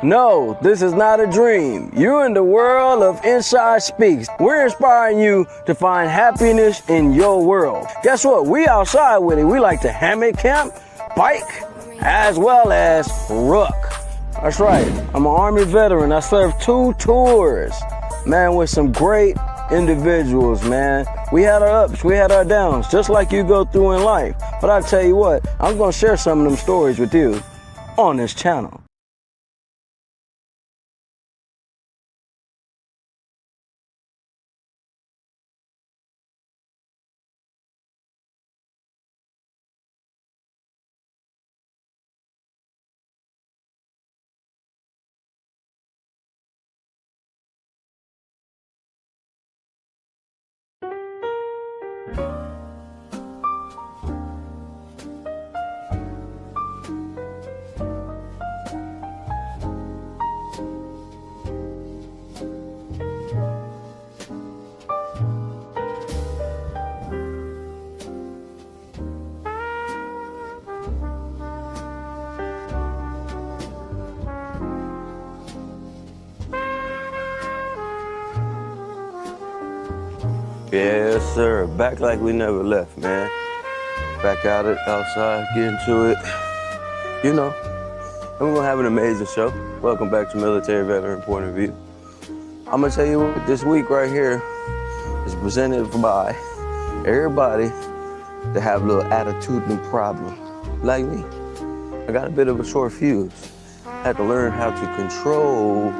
No, this is not a dream. You're in the world of Inside Speaks. We're inspiring you to find happiness in your world. Guess what? We outside with it. We like to hammock camp, bike, as well as ruck. That's right. I'm an Army veteran. I served 2 tours, man, with some great individuals, man. We had our ups, we had our downs, just like you go through in life. But I tell you what, I'm gonna share some of them stories with you on this channel. Yes, sir. Back like we never left, man. Back at it, outside, getting to it. You know, and we're gonna have an amazing show. Welcome back to Military Veteran Point of View. I'm gonna tell you what, this week right here is presented by everybody that have a little attitudinal problem, like me. I got a bit of a short fuse. Had to learn how to control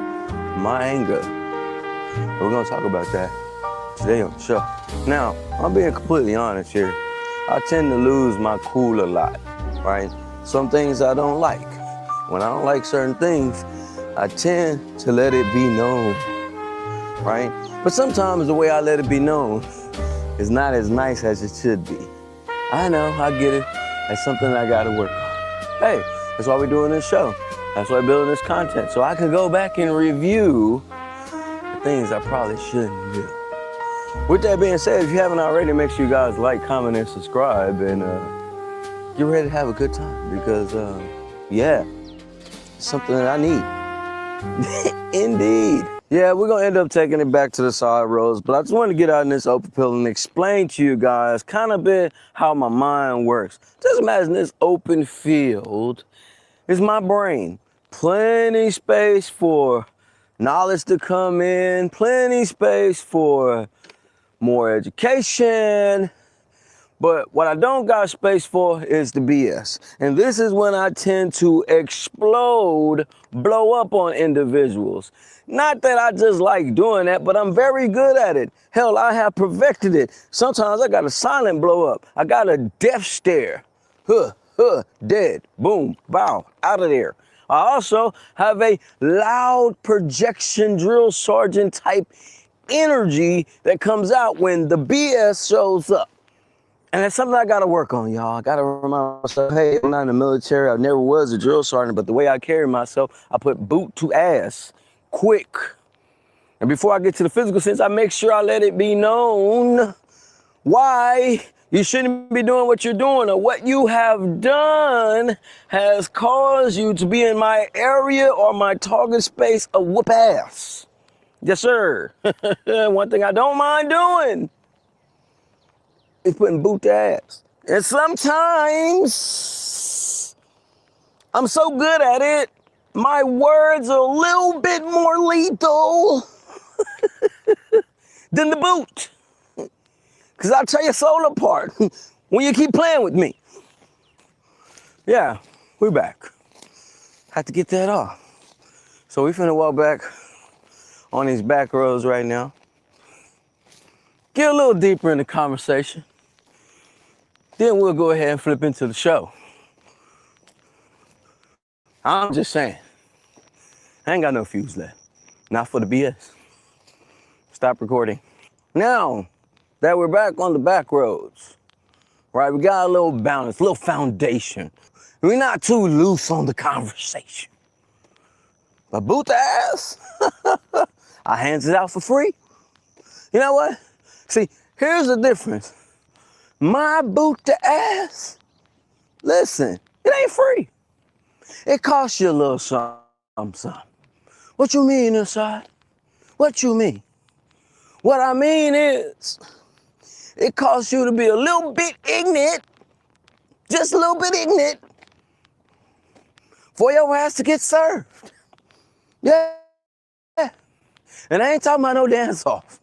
my anger. And we're gonna talk about that today on the show. Now, I'm being completely honest here. I tend to lose my cool a lot, right? Some things I don't like. When I don't like certain things, I tend to let it be known, right? But sometimes the way I let it be known is not as nice as it should be. I know, I get it. That's something I gotta work on. Hey, that's why we're doing this show. That's why we're building this content. So I can go back and review the things I probably shouldn't do. With that being said, if you haven't already, make sure you guys like, comment, and subscribe, and get ready to have a good time because, yeah, it's something that I need. Indeed. Yeah, we're gonna end up taking it back to the side roads, but I just want to get out in this open field and explain to you guys kind of bit how my mind works. Just imagine this open field is my brain. Plenty space for knowledge to come in, plenty space for more education, but what I don't got space for is the BS. And this is when I tend to explode, blow up on individuals. Not that I just like doing that, but I'm very good at it. Hell, I have perfected it. Sometimes I got a silent blow up. I got a death stare. Dead, boom, bow, out of there. I also have a loud projection drill sergeant type energy that comes out when the BS shows up. And that's something I gotta work on, y'all. I gotta remind myself, hey, I'm not in the military. I never was a drill sergeant, but the way I carry myself, I put boot to ass, quick. And before I get to the physical sense, I make sure I let it be known why you shouldn't be doing what you're doing, or what you have done has caused you to be in my area or my target space of whoop ass. Yes, sir. One thing I don't mind doing is putting boot to ass. And sometimes I'm so good at it, my words are a little bit more lethal than the boot. Because I'll tear your soul apart when you keep playing with me. Yeah, we're back. Had to get that off. So we finna walk back on these back roads right now. Get a little deeper in the conversation. Then we'll go ahead and flip into the show. I'm just saying, I ain't got no fuse left. Not for the BS. Stop recording. Now that we're back on the back roads, right? We got a little balance, a little foundation. We're not too loose on the conversation. But boot the ass, I hands it out for free. You know what? See, here's the difference. My boot the ass, listen, it ain't free. It costs you a little something. What you mean inside? What you mean? What I mean is, it costs you to be a little bit ignorant, just a little bit ignorant, for your ass to get served. Yeah. And I ain't talking about no dance off.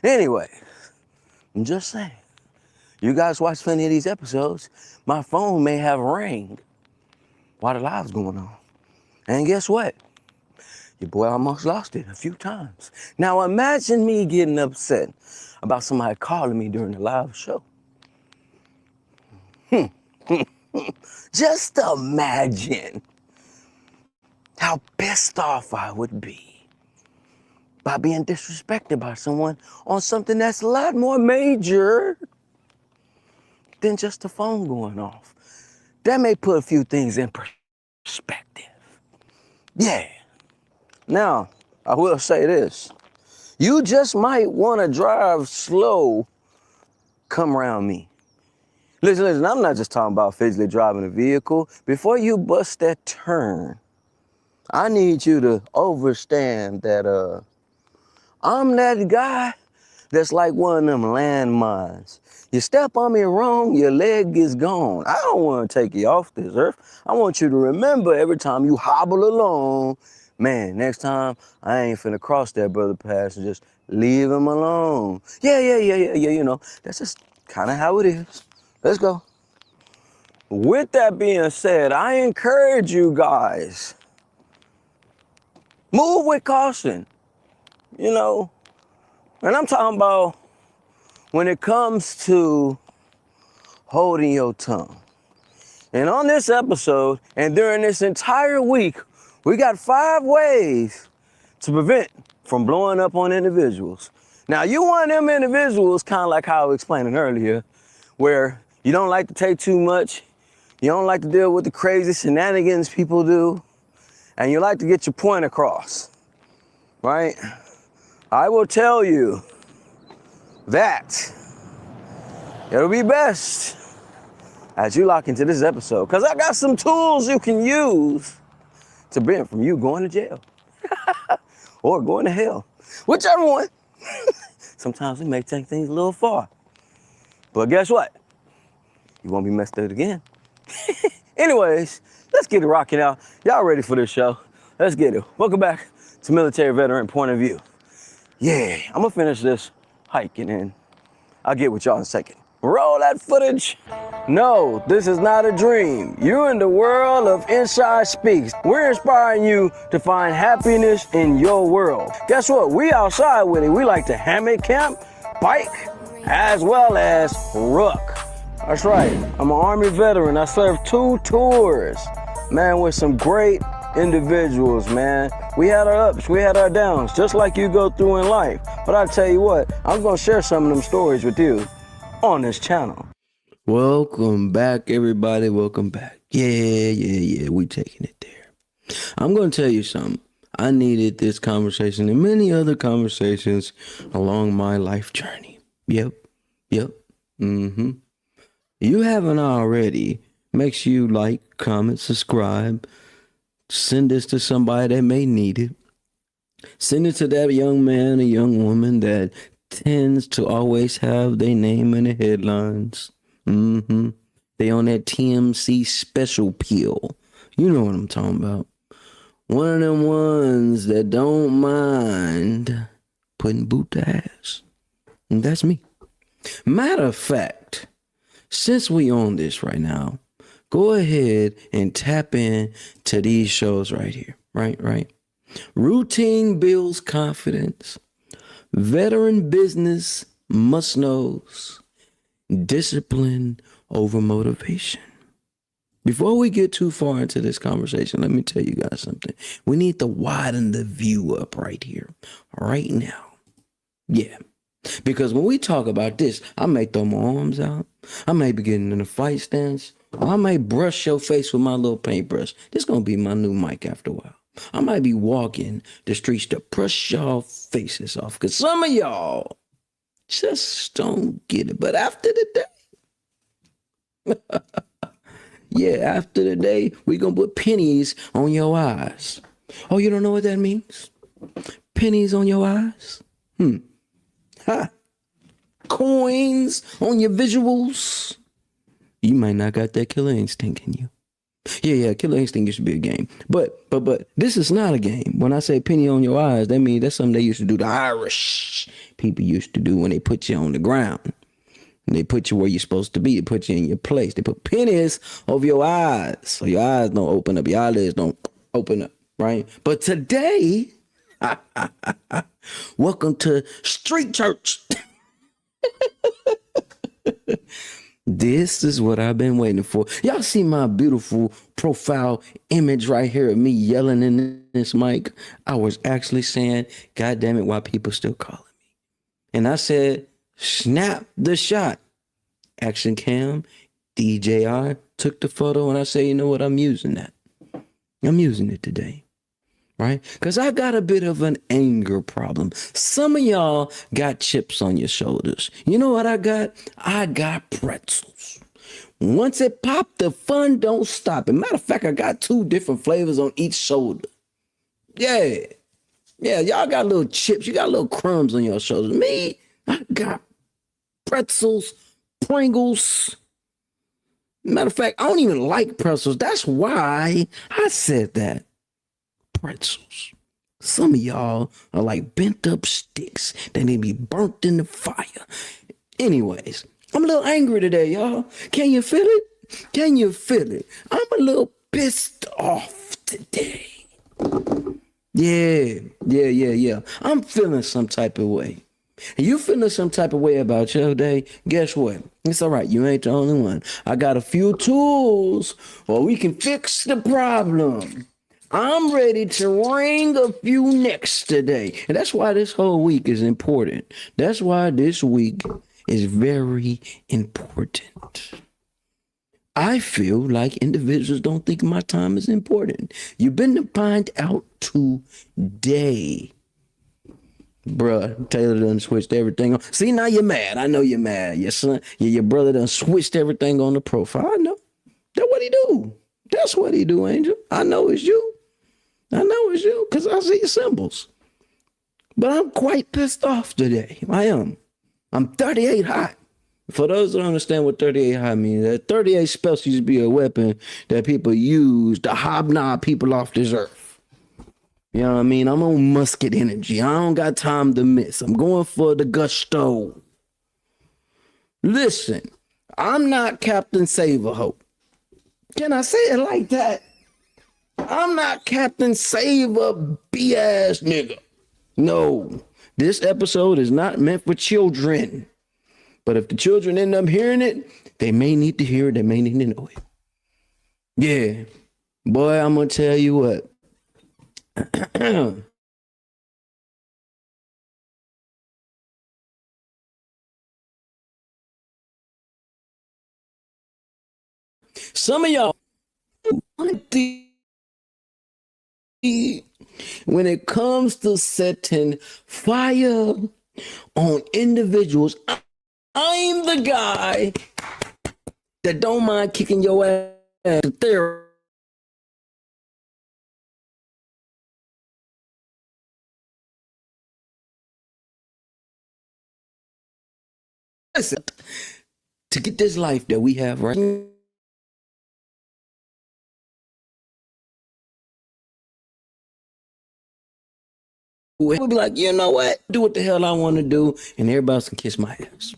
Anyway, I'm just saying, you guys watch plenty of these episodes, my phone may have rang while the live's going on. And guess what? Your boy almost lost it a few times. Now imagine me getting upset about somebody calling me during the live show. Just imagine how pissed off I would be by being disrespected by someone on something that's a lot more major than just the phone going off. That may put a few things in perspective. Yeah. Now, I will say this. You just might want to drive slow, come around me. Listen, I'm not just talking about physically driving a vehicle. Before you bust that turn, I need you to understand that I'm that guy that's like one of them landmines. You step on me wrong, your leg is gone. I don't want to take you off this earth. I want you to remember every time you hobble along, man, next time I ain't finna cross that brother path and just leave him alone. Yeah, you know, that's just kind of how it is. Let's go. With that being said, I encourage you guys, move with caution, you know, and I'm talking about when it comes to holding your tongue. And on this episode, and during this entire week, we got 5 ways to prevent from blowing up on individuals. Now, you one of them individuals, kind of like how I was explaining earlier, where you don't like to take too much, you don't like to deal with the crazy shenanigans people do, and you like to get your point across, right? I will tell you that it'll be best as you lock into this episode, because I got some tools you can use to prevent from you going to jail or going to hell, whichever one. Sometimes we may take things a little far, but guess what? You won't be messed up again. Anyways, let's get it rocking out. Y'all ready for this show? Let's get it. Welcome back to Military Veteran Point of View. Yeah, I'm gonna finish this hike and then I'll get with y'all in a second. Roll that footage. No, this is not a dream. You're in the world of Inside Speaks. We're inspiring you to find happiness in your world. Guess what? We outside with it. We like to hammock camp, bike, as well as ruck. That's right. I'm an Army veteran. I served 2 tours, man, with some great individuals, man. We had our ups, we had our downs, just like you go through in life. But I tell you what, I'm gonna share some of them stories with you on this channel. Welcome back, everybody. Welcome back. Yeah. We taking it there. I'm gonna tell you something. I needed this conversation and many other conversations along my life journey. Yep. You haven't already, make sure you like, comment, subscribe. Send this to somebody that may need it. Send it to that young man or young woman that tends to always have their name in the headlines. They on that TMC special pill. You know what I'm talking about. One of them ones that don't mind putting boot to ass. And that's me. Matter of fact, since we on this right now, go ahead and tap in to these shows right here. Right. Routine builds confidence. Veteran business must knows. Discipline over motivation. Before we get too far into this conversation, let me tell you guys something. We need to widen the view up right here, right now. Yeah. Because when we talk about this, I may throw my arms out. I may be getting in a fight stance. Or I may brush your face with my little paintbrush. This is going to be my new mic after a while. I might be walking the streets to brush y'all faces off. Because some of y'all just don't get it. But after the day, Yeah, after the day, we gonna put pennies on your eyes. Oh, you don't know what that means? Pennies on your eyes? Ha. Coins on your visuals? You might not got that killer instinct in you. Yeah, Killer Instinct used to be a game. But this is not a game. When I say penny on your eyes, that means that's something they used to do. The Irish people used to do when they put you on the ground. And they put you where you're supposed to be. They put you in your place. They put pennies over your eyes. So your eyes don't open up. Your eyelids don't open up, right? But today, welcome to Street Church. This is what I've been waiting for. Y'all see my beautiful profile image right here of me yelling in this mic? I was actually saying, God damn it, why people still calling me? And I said, snap the shot. Action cam, DJI took the photo, and I say, you know what? I'm using that. I'm using it today. Right? Because I got a bit of an anger problem. Some of y'all got chips on your shoulders. You know what I got? I got pretzels. Once it popped, the fun don't stop. As a matter of fact, I got 2 different flavors on each shoulder. Yeah, y'all got little chips. You got little crumbs on your shoulders. Me, I got pretzels, Pringles. Matter of fact, I don't even like pretzels. That's why I said that. Pretzels. Some of y'all are like bent up sticks that need to be burnt in the fire. Anyways, I'm a little angry today, y'all. Can you feel it? Can you feel it? I'm a little pissed off today. Yeah. I'm feeling some type of way. And you feeling some type of way about your day? Guess what? It's all right. You ain't the only one. I got a few tools where we can fix the problem. I'm ready to wring a few necks today. And that's why this whole week is important. That's why this week is very important. I feel like individuals don't think my time is important. You've been to find out today. Bruh, Taylor done switched everything on. See, now you're mad. I know you're mad. Your son, your brother done switched everything on the profile. I know. That's what he do. That's what he do, Angel. I know it's you. I know it's you because I see your symbols. But I'm quite pissed off today. I am. I'm 38 hot. For those who don't understand what 38 hot means, that 38 supposed to be a weapon that people use to hobnob people off this earth. You know what I mean? I'm on musket energy. I don't got time to miss. I'm going for the gusto. Listen, I'm not Captain Save-A-Hope. Can I say it like that? I'm not Captain Save-A-B-ass nigga. No, this episode is not meant for children. But if the children end up hearing it, they may need to hear it. They may need to know it. Yeah. Boy, I'm going to tell you what. Some of y'all, when it comes to setting fire on individuals, I'm the guy that don't mind kicking your ass to therapy. To get this life that we have right now. We'll be like, you know what? Do what the hell I want to do, and everybody else can kiss my ass.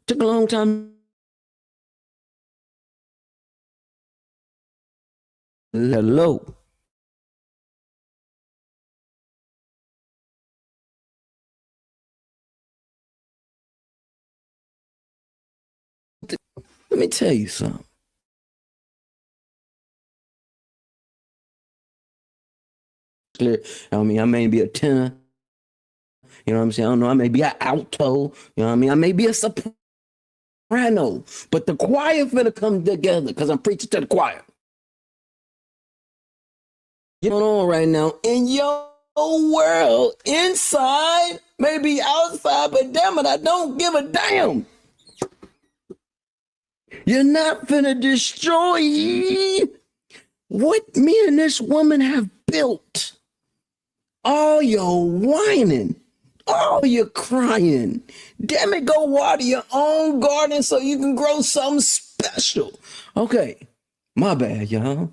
Took a long time. Hello. Let me tell you something. I mean, I may be a tenor. You know what I'm saying? I don't know. I may be an alto. You know what I mean? I may be a soprano. But the choir finna come together because I'm preaching to the choir. What's going on right now in your world? Inside, maybe outside, but damn it, I don't give a damn. You're not finna destroy what me and this woman have built. All your whining, all your crying. Damn it, go water your own garden so you can grow something special. Okay, my bad, y'all.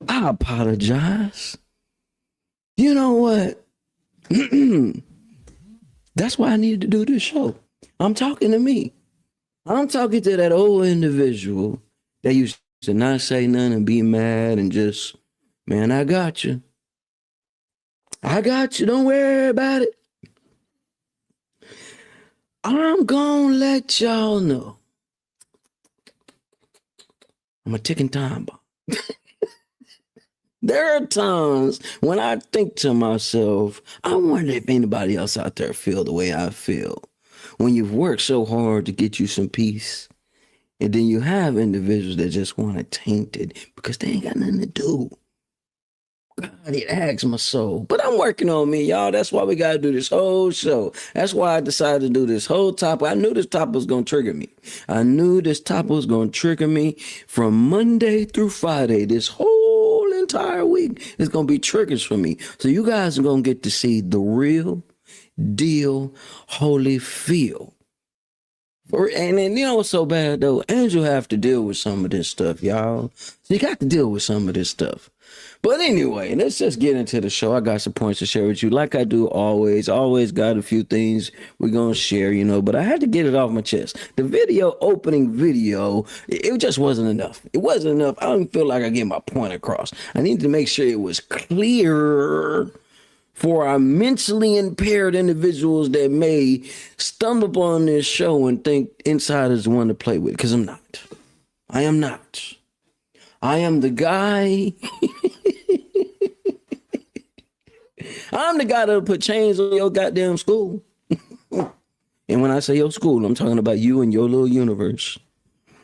I apologize. You know what? That's why I needed to do this show. I'm talking to me. I'm talking to that old individual that used to not say nothing and be mad and just, man, I got you. I got you. Don't worry about it. I'm gonna let y'all know. I'm a ticking time bomb. There are times when I think to myself, I wonder if anybody else out there feel the way I feel. When you've worked so hard to get you some peace, and then you have individuals that just want to taint it because they ain't got nothing to do. God, it hacks my soul. But I'm working on me, y'all. That's why we got to do this whole show. That's why I decided to do this whole topic. I knew this topic was going to trigger me. I knew this topic was going to trigger me from Monday through Friday. This whole entire week is going to be triggers for me. So you guys are going to get to see the real deal, holy feel. And then, you know what's so bad, though? Angel have to deal with some of this stuff, y'all. So you got to deal with some of this stuff. But anyway, let's just get into the show. I got some points to share with you. Like I do always got a few things we're going to share, you know, but I had to get it off my chest. The opening video, it just wasn't enough. It wasn't enough. I don't feel like I get my point across. I needed to make sure it was clear for our mentally impaired individuals that may stumble upon this show and think Inside is the one to play with, because I'm not. I am not. I am the guy. I'm the guy that'll put chains on your goddamn school. And when I say your school, I'm talking about you and your little universe.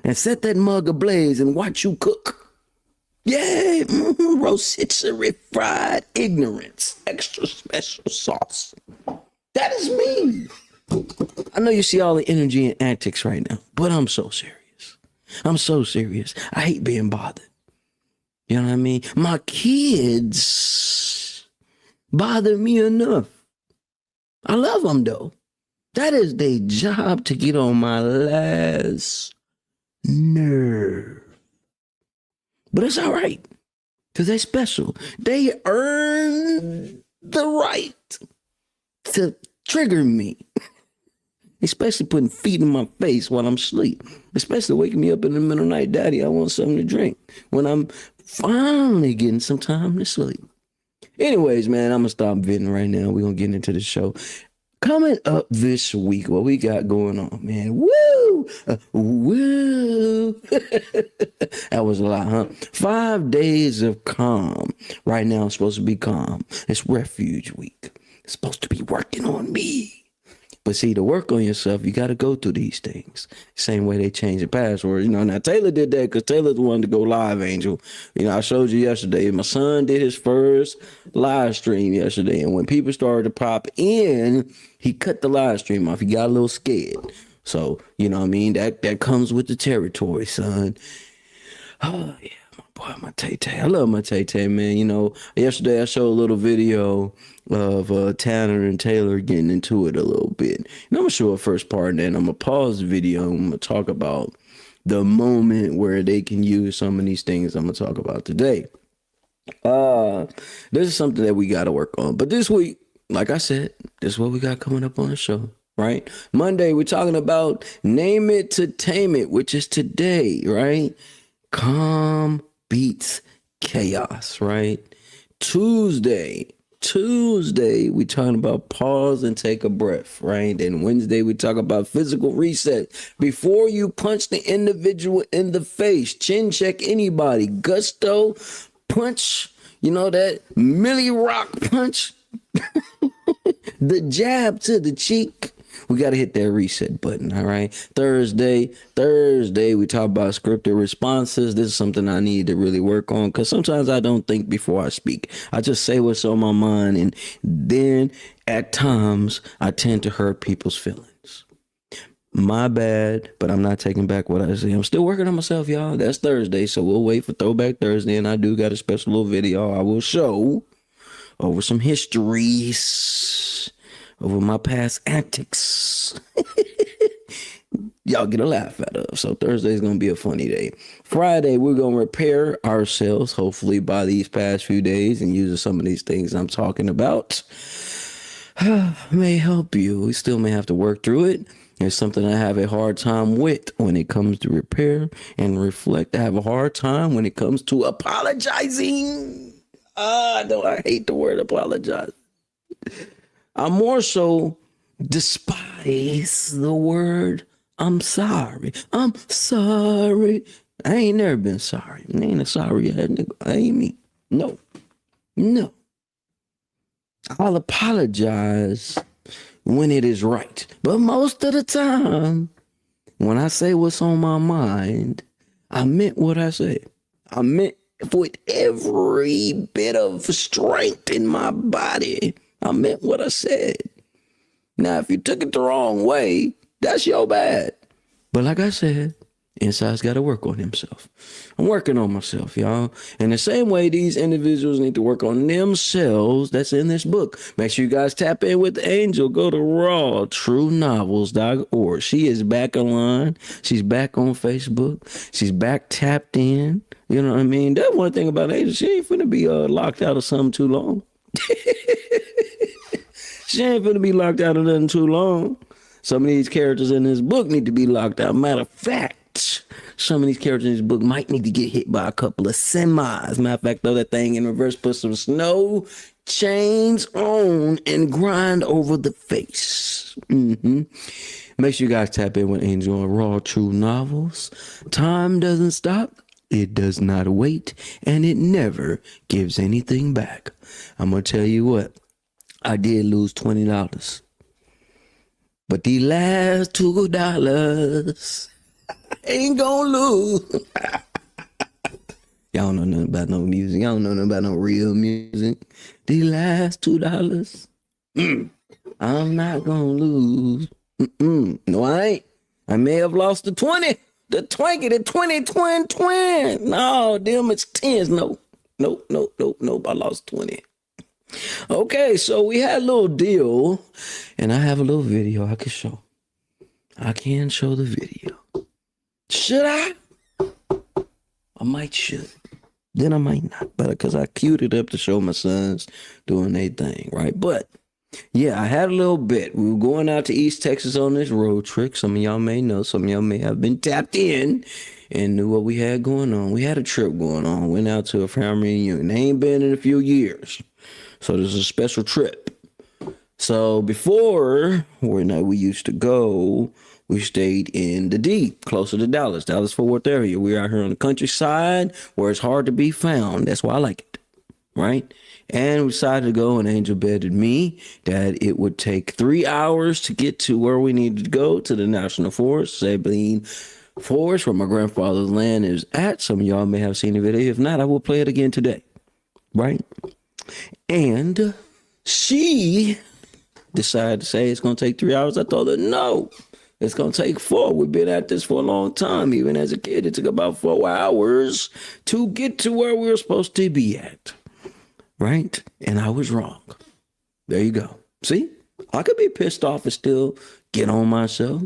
And set that mug ablaze and watch you cook. Yeah, rotisserie fried ignorance, extra special sauce. That is me. I know you see all the energy and antics right now, but I'm so serious. I'm so serious. I hate being bothered. You know what I mean? My kids bother me enough. I love them though. That is their job to get on my last nerve. But it's all right, because they're special. They earn the right to trigger me. Especially putting feet in my face while I'm asleep. Especially waking me up in the middle of the night. Daddy, I want something to drink. When I'm finally getting some time to sleep. Anyways, man, I'm going to stop venting right now. We're going to get into the show. Coming up this week, what we got going on, man. Woo! Woo! That was a lot, huh? 5 days of calm. Right now, it's supposed to be calm. It's refuge week. It's supposed to be working on me. But see, to work on yourself, you got to go through these things. Same way they change the password. You know, now Taylor did that because Taylor's the one to go live, Angel. You know, I showed you yesterday. My son did his first live stream yesterday. And when people started to pop in, he cut the live stream off. He got a little scared. So, you know what I mean? That comes with the territory, son. Oh, yeah. Boy, my Tay-Tay. I love my Tay-Tay, man. You know, yesterday I showed a little video of Tanner and Taylor getting into it a little bit. And I'm going to show a first part, and then I'm going to pause the video, and I'm going to talk about the moment where they can use some of these things I'm going to talk about today. This is something that we got to work on. But this week, like I said, this is what we got coming up on the show, right? Monday, we're talking about Name It to Tame It, which is today, right? Calm beats chaos, right? Tuesday, we talking about pause and take a breath, right? And Wednesday, we talk about physical reset. Before you punch the individual in the face, chin check anybody, gusto, punch, you know, that Millie Rock punch, the jab to the cheek. We got to hit that reset button, all right? Thursday, we talk about scripted responses. This is something I need to really work on because sometimes I don't think before I speak. I just say what's on my mind, and then at times I tend to hurt people's feelings. My bad, but I'm not taking back what I say. I'm still working on myself, y'all. That's Thursday, so we'll wait for Throwback Thursday, and I do got a special little video I will show over some histories, over my past antics. Y'all get a laugh out of. So Thursday is going to be a funny day. Friday, we're going to repair ourselves, hopefully by these past few days, and using some of these things I'm talking about. May help you. We still may have to work through it. It's something I have a hard time with when it comes to repair and reflect. I have a hard time when it comes to apologizing. I hate the word apologize. I more so despise the word I'm sorry. I'm sorry. I ain't never been sorry. I ain't a sorry ass nigga. I ain't me. No. I'll apologize when it is right. But most of the time, when I say what's on my mind, I meant what I said. I meant with every bit of strength in my body. I meant what I said. Now, if you took it the wrong way, that's your bad. But like I said, Inside's got to work on himself. I'm working on myself, y'all. And the same way these individuals need to work on themselves, that's in this book. Make sure you guys tap in with Angel. Go to rawtruenovels.org. She is back online. She's back on Facebook. She's back tapped in. You know what I mean? That's one thing about Angel. She ain't finna be locked out of something too long. She ain't finna be locked out of nothing too long. Some of these characters in this book need to be locked out. Matter of fact, some of these characters in this book might need to get hit by a couple of semis. Matter of fact, throw that thing in reverse, put some snow chains on, and grind over the face. Make sure you guys tap in with Angel on Raw True Novels. Time doesn't stop. It does not wait, and it never gives anything back. I'm going to tell you what. I did lose $20. But the last $2 ain't gonna lose. Y'all don't know nothing about no music. Y'all don't know nothing about no real music. The last $2, I'm not gonna lose. No, I ain't. I may have lost the 20, the Twinkie, the 20, twin. No, them it's 10s. No. I lost 20. Okay, so we had a little deal, and I have a little video I can show. I can show the video. Should I? I might should. Then I might not, but because I queued it up to show my sons doing their thing, right? But yeah, I had a little bit. We were going out to East Texas on this road trip. Some of y'all may know. Some of y'all may have been tapped in and knew what we had going on. We had a trip going on. Went out to a family reunion. They ain't been in a few years. So this is a special trip. So before, when we used to go, we stayed in the D, closer to Dallas, Fort Worth area. We're out here on the countryside where it's hard to be found. That's why I like it, right? And we decided to go, and Angel betted me that it would take 3 hours to get to where we needed to go, to the National Forest, Sabine Forest, where my grandfather's land is at. Some of y'all may have seen the video. If not, I will play it again today, right? And she decided to say it's going to take 3 hours. I told her, no, it's going to take 4. We've been at this for a long time. Even as a kid, it took about 4 hours to get to where we were supposed to be at. Right? And I was wrong. There you go. See? I could be pissed off and still get on myself.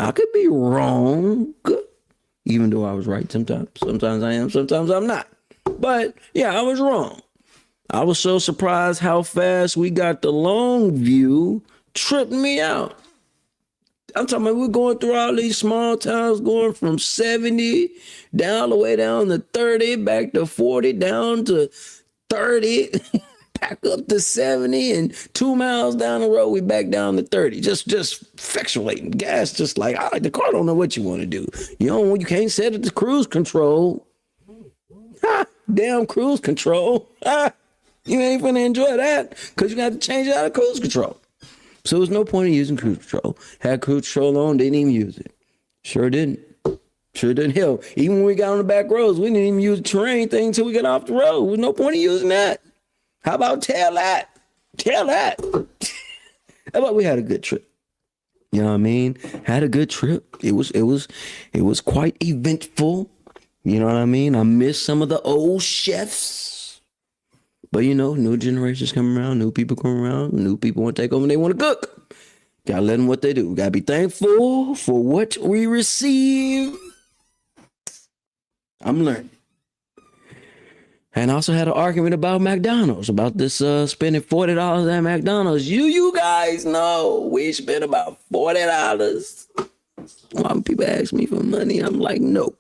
I could be wrong, even though I was right sometimes. Sometimes I am, sometimes I'm not. But yeah, I was wrong. I was so surprised how fast we got the long view, tripped me out. I'm talking about we're going through all these small towns, going from 70 down all the way down to 30, back to 40, down to 30, back up to 70, and 2 miles down the road, we back down to 30. Just fluctuating gas, just like, all right, the car don't know what you want to do. You can't set it to cruise control. Damn cruise control. You ain't finna enjoy that because you got to change it out of cruise control. So there's no point in using cruise control. Had cruise control on, didn't even use it. Sure didn't. Hell, even when we got on the back roads, we didn't even use the terrain thing until we got off the road. There's no point in using that. How about tail that? How about we had a good trip? You know what I mean? Had a good trip. It was quite eventful. You know what I mean? I miss some of the old chefs. But new generations come around, new people come around, new people want to take over and they want to cook. Gotta let them what they do. Gotta be thankful for what we receive. I'm learning. And I also had an argument about McDonald's, about this spending $40 at McDonald's. You guys know we spent about $40. When people ask me for money, I'm like, no.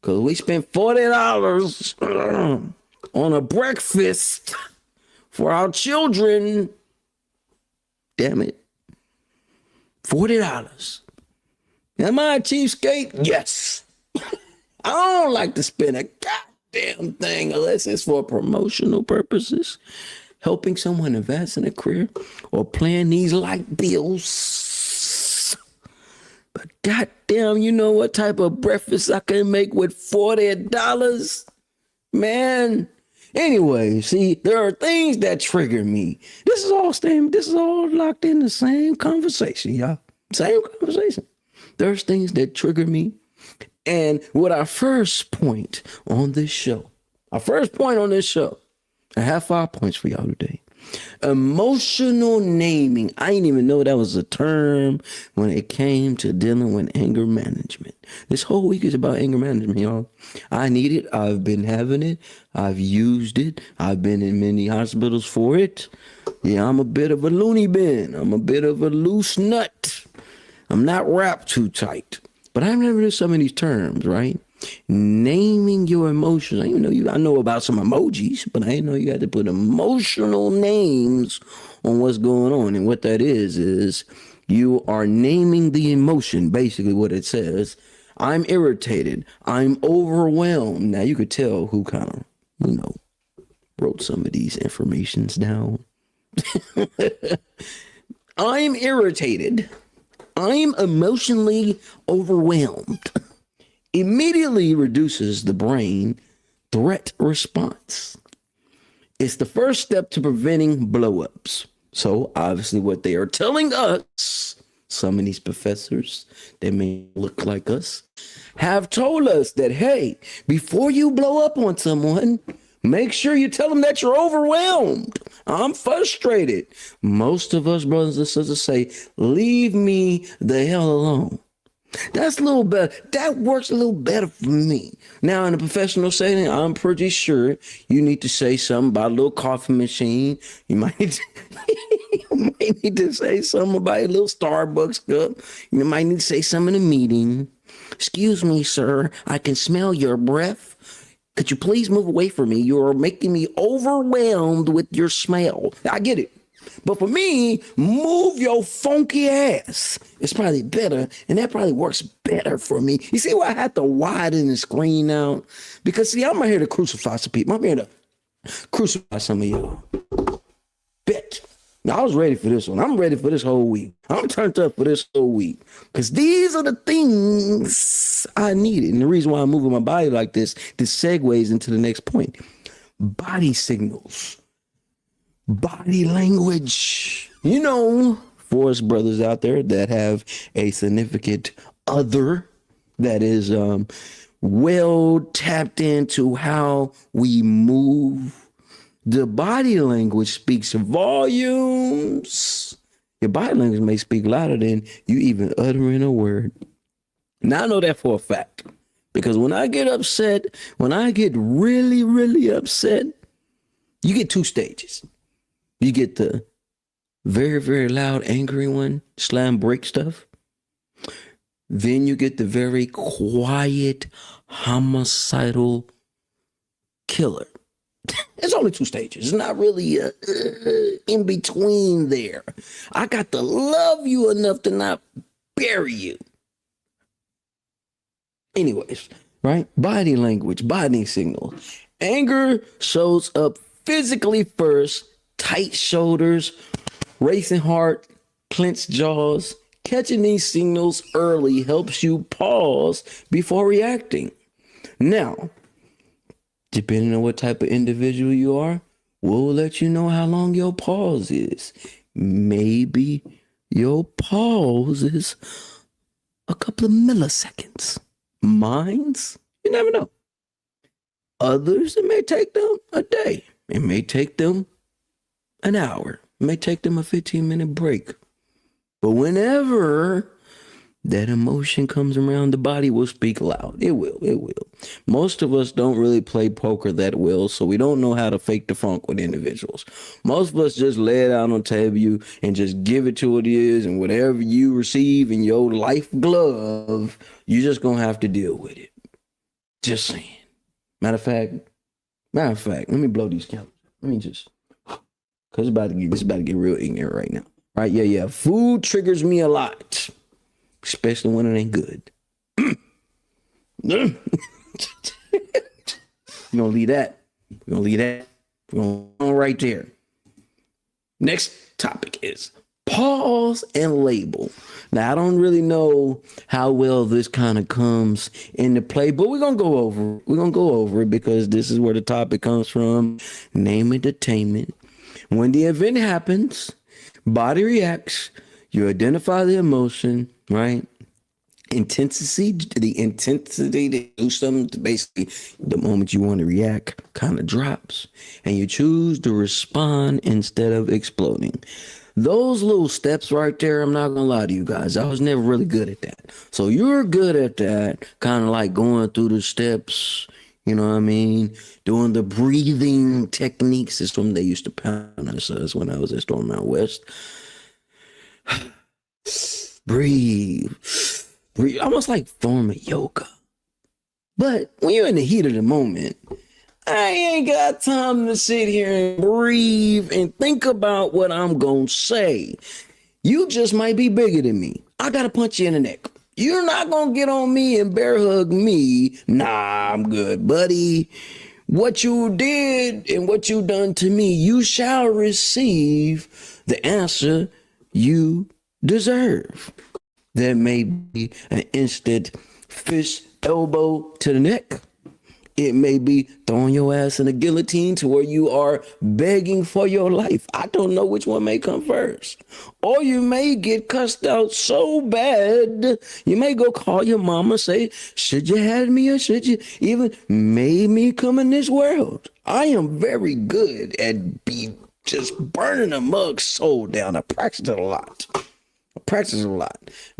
Because we spent $40 on a breakfast for our children. Damn it. $40. Am I a cheapskate? Yes. I don't like to spend a goddamn thing unless it's for promotional purposes, helping someone invest in a career, or paying these light bills. But goddamn, you know what type of breakfast I can make with $40? Man. Anyway, see, there are things that trigger me. This is all locked in the same conversation, y'all. Same conversation. There's things that trigger me. And with our first point on this show, I have 5 points for y'all today. Emotional naming. I didn't even know that was a term when it came to dealing with anger management. This whole week is about anger management, y'all. I need it. I've been having it. I've used it. I've been in many hospitals for it. Yeah, I'm a bit of a loony bin. I'm a bit of a loose nut. I'm not wrapped too tight. But I've never heard some of these terms, right? Naming your emotions. I know about some emojis, but I didn't know you had to put emotional names on what's going on. And what that is you are naming the emotion, basically what it says. I'm irritated. I'm overwhelmed. Now you could tell who kind of, wrote some of these informations down. I'm irritated. I'm emotionally overwhelmed. Immediately reduces the brain threat response. It's the first step to preventing blowups. So obviously what they are telling us, some of these professors that may look like us, have told us that, hey, before you blow up on someone, make sure you tell them that you're overwhelmed. I'm frustrated. Most of us brothers and sisters say, leave me the hell alone. That's a little better. That works a little better for me. Now, in a professional setting, I'm pretty sure you need to say something about a little coffee machine. You might need to say something about a little Starbucks cup. You might need to say something in a meeting. Excuse me, sir. I can smell your breath. Could you please move away from me? You're making me overwhelmed with your smell. I get it. But for me, move your funky ass. It's probably better, and that probably works better for me. You see why I had to widen the screen out? Because, see, I'm not here to crucify some people. I'm here to crucify some of y'all. Bet. Now, I was ready for this one. I'm ready for this whole week. I'm turned up for this whole week. Because these are the things I needed. And the reason why I'm moving my body like this segues into the next point. Body signals. Body language. For us brothers out there that have a significant other that is well tapped into how we move. The body language speaks volumes. Your body language may speak louder than you even uttering a word. Now I know that for a fact. Because when I get upset, when I get really, really upset, you get two stages. You get the very, very loud, angry one, slam break stuff. Then you get the very quiet, homicidal killer. It's only two stages. It's not really in between there. I got to love you enough to not bury you. Anyways, right? Body language, body signals. Anger shows up physically first. Tight shoulders, racing heart, clenched jaws. Catching these signals early helps you pause before reacting. Now, depending on what type of individual you are, we'll let you know how long your pause is. Maybe your pause is a couple of milliseconds. Mine's, you never know. Others, it may take them a day. It may take them an hour. It may take them a 15-minute break. But whenever that emotion comes around, the body will speak loud. It will. It will. Most of us don't really play poker that well, so we don't know how to fake the funk with individuals. Most of us just lay it out on table and just give it to what it is, and whatever you receive in your life glove, you're just gonna have to deal with it. Just saying. Matter of fact, let me blow these candles. Let me just, cause it's about to get real ignorant right now. Right? Yeah. Food triggers me a lot. Especially when it ain't good. We're gonna leave that. We're gonna go right there. Next topic is pause and label. Now, I don't really know how well this kind of comes into play, but we're gonna go over it because this is where the topic comes from. Name entertainment. When the event happens, body reacts, you identify the emotion, right? The intensity to do something, basically the moment you want to react kind of drops, and you choose to respond instead of exploding. Those little steps right there, I'm not gonna lie to you guys, I was never really good at that. So you're good at that, kind of like going through the steps, you know what I mean? Doing the breathing techniques is something they used to pound us when I was at Storm Out West. Breathe, almost like form of yoga. But when you're in the heat of the moment, I ain't got time to sit here and breathe and think about what I'm gonna say. You just might be bigger than me. I gotta punch you in the neck. You're not gonna get on me and bear hug me. Nah, I'm good, buddy. What you did and what you done to me, you shall receive the answer you deserve. There may be an instant fist elbow to the neck. It may be throwing your ass in a guillotine to where you are begging for your life. I don't know which one may come first. Or you may get cussed out so bad, you may go call your mama, say, should you had me or should you even made me come in this world? I am very good at just burning a mug's soul down. I practice it a lot.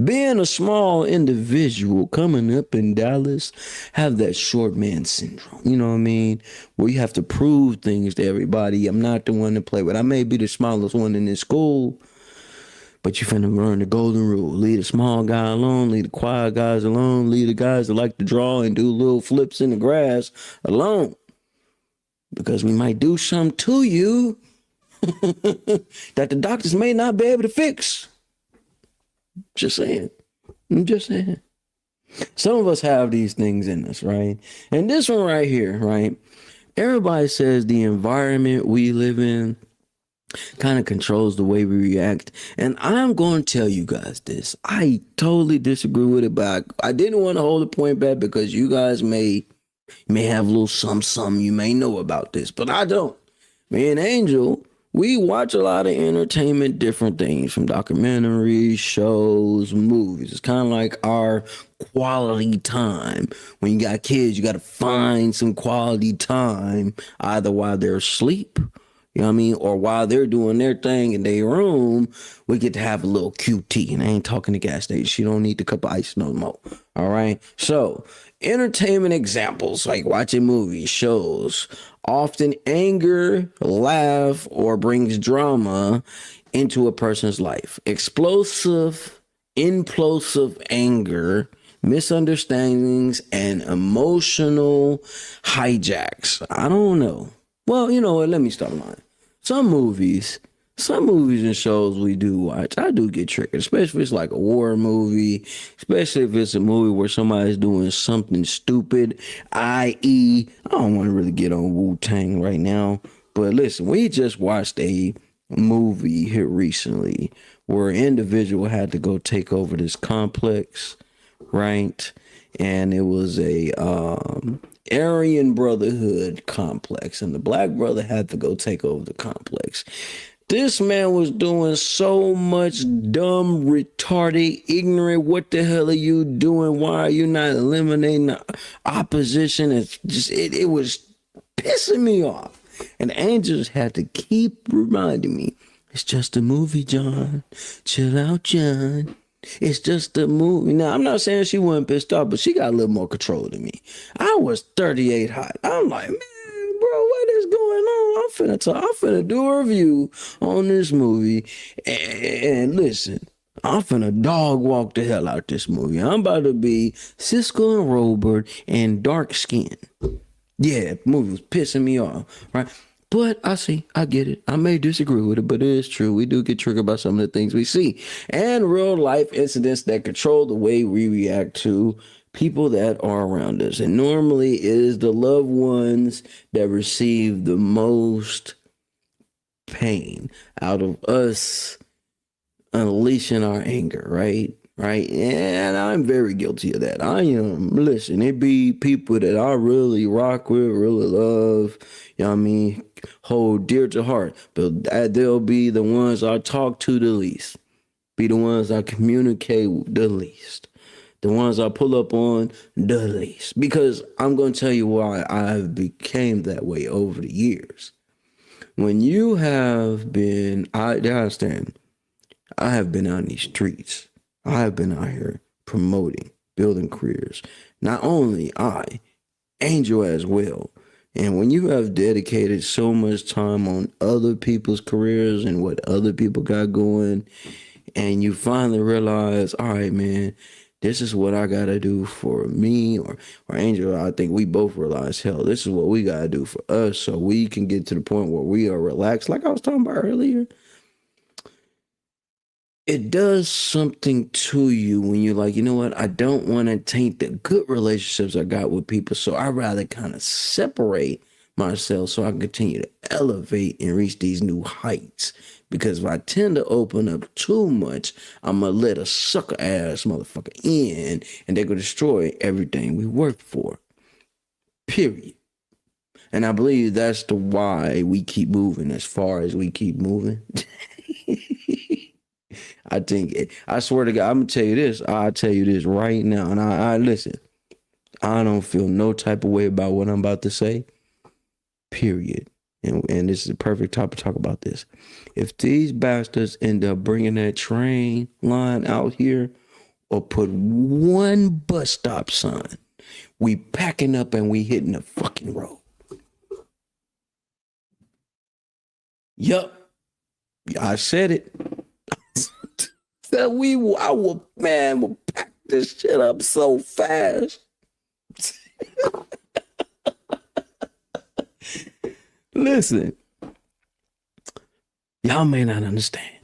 Being a small individual coming up in Dallas, have that short man syndrome. You know what I mean? Where you have to prove things to everybody. I'm not the one to play with. I may be the smallest one in this school, but you finna learn the golden rule. Leave the small guy alone. Leave the quiet guys alone. Leave the guys that like to draw and do little flips in the grass alone. Because we might do something to you that the doctors may not be able to fix. Just saying. I'm just saying. Some of us have these things in us, right? And this one right here, right? Everybody says the environment we live in kind of controls the way we react. And I'm going to tell you guys this. I totally disagree with it, but I didn't want to hold the point back because you guys may have a little something you may know about this, but I don't. Me and Angel, we watch a lot of entertainment, different things from documentaries, shows, movies. It's kind of like our quality time. When you got kids, you got to find some quality time, either while they're asleep, you know what I mean, or while they're doing their thing in their room, we get to have a little QT. And I ain't talking to gas station. She don't need the cup of ice no more. All right. So entertainment examples like watching movies, shows, often anger, laugh, or brings drama into a person's life. Explosive, implosive anger, misunderstandings, and emotional hijacks. I don't know. Well, you know what? Let me start lying. Some movies and shows we do watch, I do get triggered, especially if it's like a war movie, especially if it's a movie where somebody's doing something stupid, i.e., I don't want to really get on Wu-Tang right now, but listen, we just watched a movie here recently where an individual had to go take over this complex, right? And it was a Aryan Brotherhood complex, and the black brother had to go take over the complex. This man was doing so much dumb, retarded, ignorant. What the hell are you doing? Why are you not eliminating the opposition? It's just it was pissing me off. And Angels had to keep reminding me, it's just a movie, John. Chill out, John. It's just a movie. Now, I'm not saying she wasn't pissed off, but she got a little more control than me. I was 38 hot. I'm like, man, bro, what is going on? I'm finna do a review on this movie. And listen, I'm finna dog walk the hell out this movie. I'm about to be Siskel and Robert and dark skin. Yeah, the movie was pissing me off, right? But I get it. I may disagree with it, but it is true. We do get triggered by some of the things we see. And real life incidents that control the way we react to people that are around us. And normally it is the loved ones that receive the most pain out of us unleashing our anger, right? Right. And I'm very guilty of that. I am. Listen, it be people that I really rock with, really love, you know what I mean, hold dear to heart. But they'll be the ones I talk to the least, be the ones I communicate with the least, the ones I pull up on the least. Because I'm going to tell you why I've became that way over the years. When you have been, I understand, I have been out in these streets. I have been out here promoting, building careers. Not only I, Angel as well. And when you have dedicated so much time on other people's careers and what other people got going, and you finally realize, all right, man, this is what I gotta do for me or Angel. I think we both realize, hell, this is what we gotta do for us so we can get to the point where we are relaxed, like I was talking about earlier. It does something to you when you're like, you know what? I don't want to taint the good relationships I got with people. So I'd rather kind of separate myself so I can continue to elevate and reach these new heights. Because if I tend to open up too much, I'm going to let a sucker ass motherfucker in and they're going to destroy everything we worked for. Period. And I believe that's the why we keep moving as far as we keep moving. I swear to God, I'm gonna tell you this. I'll tell you this right now. And I listen, I don't feel no type of way about what I'm about to say. Period. And this is the perfect time to talk about this. If these bastards end up bringing that train line out here or put one bus stop sign, we packing up and we hitting the fucking road. Yup. I said it. That we'll pack this shit up so fast. Listen, y'all may not understand.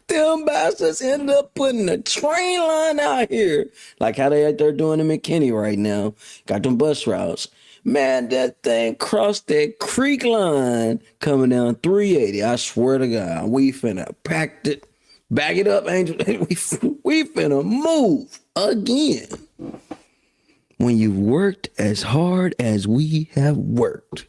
Them bastards ended up putting a train line out here, like how they out there doing in McKinney right now. Got them bus routes. Man, that thing crossed that creek line coming down 380. I swear to God, we finna pack it, back it up, Angel. We finna move again. When you've worked as hard as we have worked,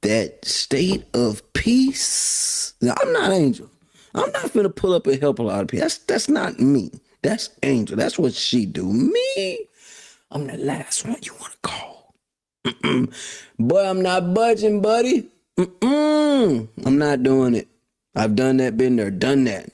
that state of peace. Now, I'm not Angel. I'm not finna pull up and help a lot of people. That's not me. That's Angel. That's what she do. Me, I'm the last one you want to call. But I'm not budging, buddy. I'm not doing it. I've done that, been there, done that.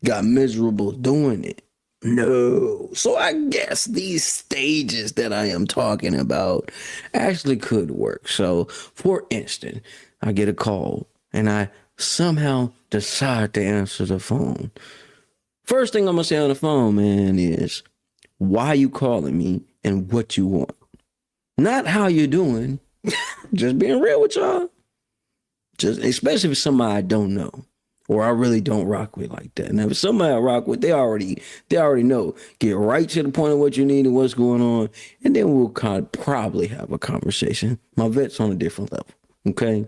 Got miserable doing it. No. So I guess these stages that I am talking about actually could work. So, for instance, I get a call and I somehow decide to answer the phone. First thing I'm going to say on the phone, man, is why you calling me and what you want. Not how you doing. Just being real with y'all. Just especially if it's somebody I don't know or I really don't rock with like that. Now, if it's somebody I rock with, they already know. Get right to the point of what you need and what's going on, and then we'll kind of probably have a conversation. My vet's on a different level. Okay.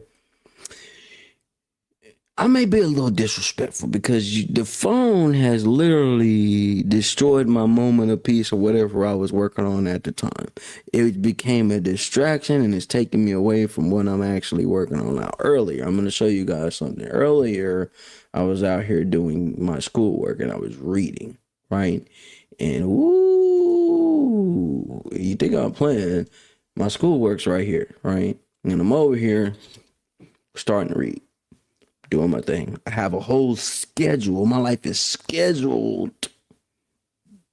I may be a little disrespectful because the phone has literally destroyed my moment of peace or whatever I was working on at the time. It became a distraction and it's taking me away from what I'm actually working on now. Earlier, I'm going to show you guys something. Earlier, I was out here doing my schoolwork and I was reading, right? And ooh, you think I'm playing? My schoolwork's right here, right? And I'm over here starting to read, doing my thing. I have a whole schedule. My life is scheduled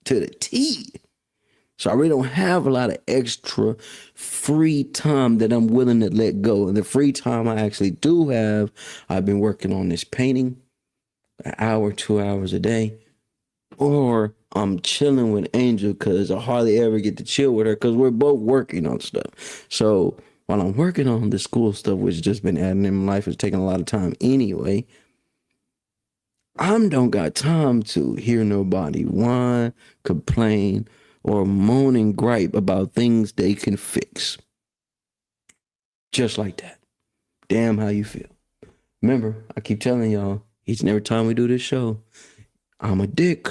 to the T. So I really don't have a lot of extra free time that I'm willing to let go. And the free time I actually do have, I've been working on this painting an hour, 2 hours a day. Or I'm chilling with Angel because I hardly ever get to chill with her because we're both working on stuff. So while I'm working on the school stuff, which has just been adding in my life, it's taking a lot of time anyway, I don't got time to hear nobody whine, complain, or moan and gripe about things they can fix. Just like that. Damn how you feel. Remember, I keep telling y'all, each and every time we do this show, I'm a dick.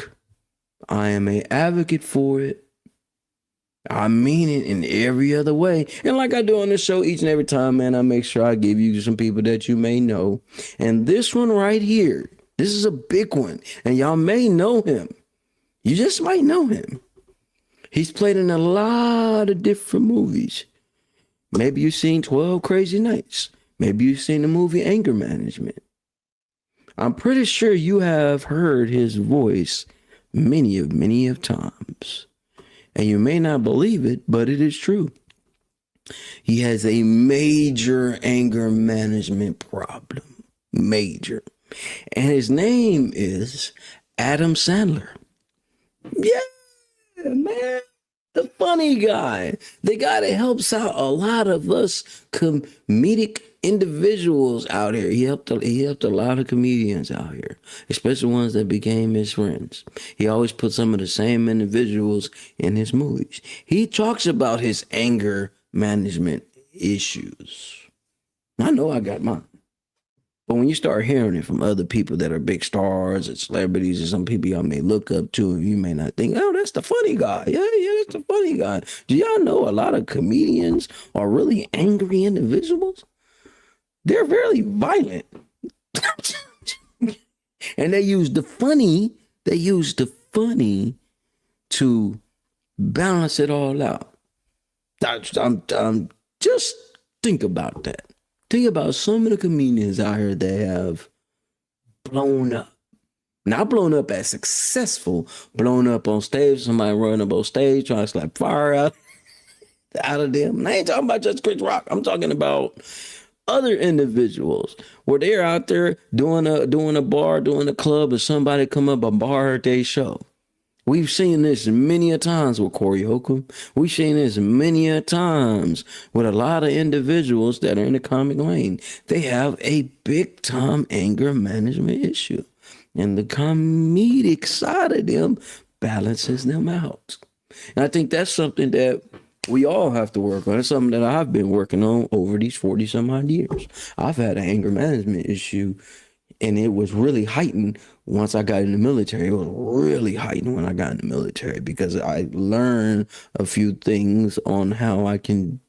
I am an advocate for it. I mean it in every other way. And like I do on this show each and every time, man, I make sure I give you some people that you may know. And this one right here, this is a big one. And y'all may know him. You just might know him. He's played in a lot of different movies. Maybe you've seen 12 Crazy Nights. Maybe you've seen the movie Anger Management. I'm pretty sure you have heard his voice many of times. And you may not believe it, but it is true. He has a major anger management problem. Major. And his name is Adam Sandler. Yeah, man. The funny guy. The guy that helps out a lot of us comedic individuals out here. He helped a lot of comedians out here, especially ones that became his friends. He always put some of the same individuals in his movies. He talks about his anger management issues. I know I got mine. But when you start hearing it from other people that are big stars and celebrities and some people y'all may look up to, you may not think, oh, that's the funny guy. Yeah, that's the funny guy. Do y'all know a lot of comedians are really angry individuals? They're very violent. And they use the funny to balance it all out. Just think about that. Think about some of the comedians out here that have blown up. Not blown up as successful, blown up on stage, somebody running up on stage trying to slap fire out of them. And I ain't talking about just Chris Rock. I'm talking about other individuals where they're out there doing a bar, doing a club, and somebody come up and bar their show. We've seen this many a times with Corey Holcomb. We've seen this many a times with a lot of individuals that are in the comic lane. They have a big time anger management issue. And the comedic side of them balances them out. And I think that's something that we all have to work on. It's something that I've been working on over these 40 some odd years. I've had an anger management issue, and it was really heightened once I got in the military. It was really heightened when I got in the military because I learned a few things on how I can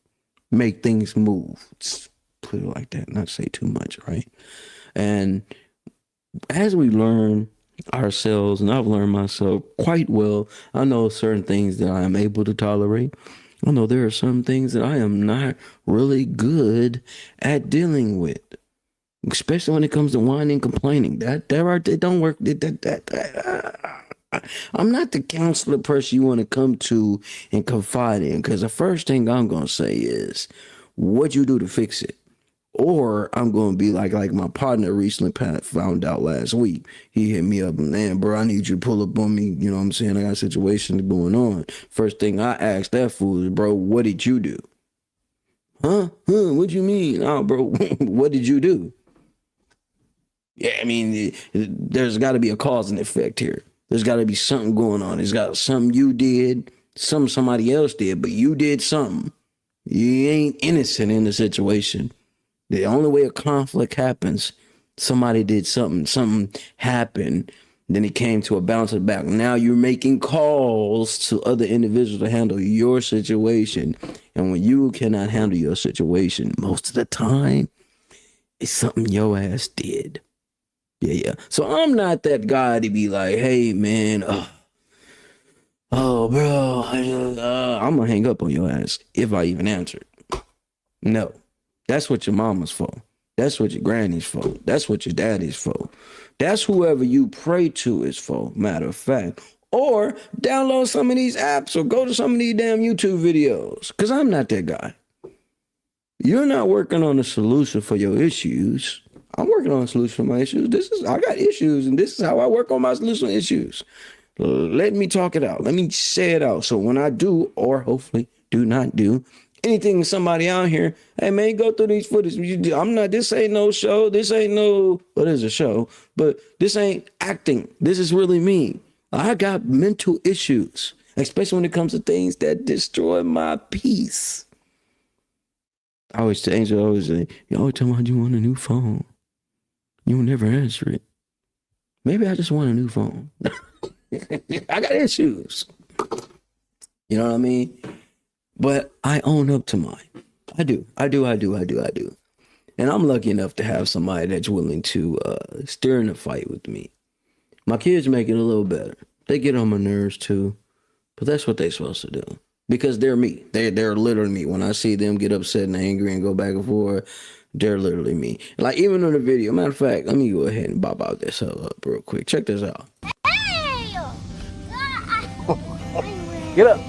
make things move. Let's put it like that, not say too much, right? And as we learn ourselves, and I've learned myself quite well, I know certain things that I am able to tolerate. I know there are some things that I am not really good at dealing with, especially when it comes to whining and complaining. That don't work. I'm not the counselor person you want to come to and confide in, because the first thing I'm going to say is, what'd you do to fix it? Or I'm going to be like my partner recently found out last week. He hit me up and, man, bro, I need you to pull up on me. You know what I'm saying? I got a situation going on. First thing I asked that fool is, bro, what did you do? Huh? What you mean? Oh, bro, what did you do? Yeah, I mean, there's got to be a cause and effect here. There's got to be something going on. There's got something you did, something somebody else did, but you did something. You ain't innocent in the situation. The only way a conflict happens Somebody did something happened, then it came to a bounce back. Now you're making calls to other individuals to handle your situation. And when you cannot handle your situation, most of the time, it's something your ass did. Yeah. So I'm not that guy to be like, hey, man, bro, I'm going to hang up on your ass if I even answer it. No, that's what your mama's for. That's what your granny's for. That's what your daddy's for. That's whoever you pray to is for, matter of fact. Or download some of these apps or go to some of these damn YouTube videos, because I'm not that guy. You're not working on a solution for your issues. I'm working on a solution for my issues. I got issues, and this is how I work on my solution issues. Let me talk it out. Let me say it out. So when I do, or hopefully do not do, anything to somebody out here, hey man, go through these footage. This ain't no show. This ain't no, well, it is a show, but this ain't acting. This is really me. I got mental issues, especially when it comes to things that destroy my peace. I always say, Angel always say, you always tell me you want a new phone. You will never answer it. Maybe I just want a new phone. I got issues. You know what I mean? But I own up to mine. I do. And I'm lucky enough to have somebody that's willing to steer in a fight with me. My kids make it a little better. They get on my nerves too. But that's what they're supposed to do. Because they're me. They're literally me. When I see them get upset and angry and go back and forth, they're literally me. Like even on the video, matter of fact, let me go ahead and bop out this up real quick. Check this out. Hey! Get up.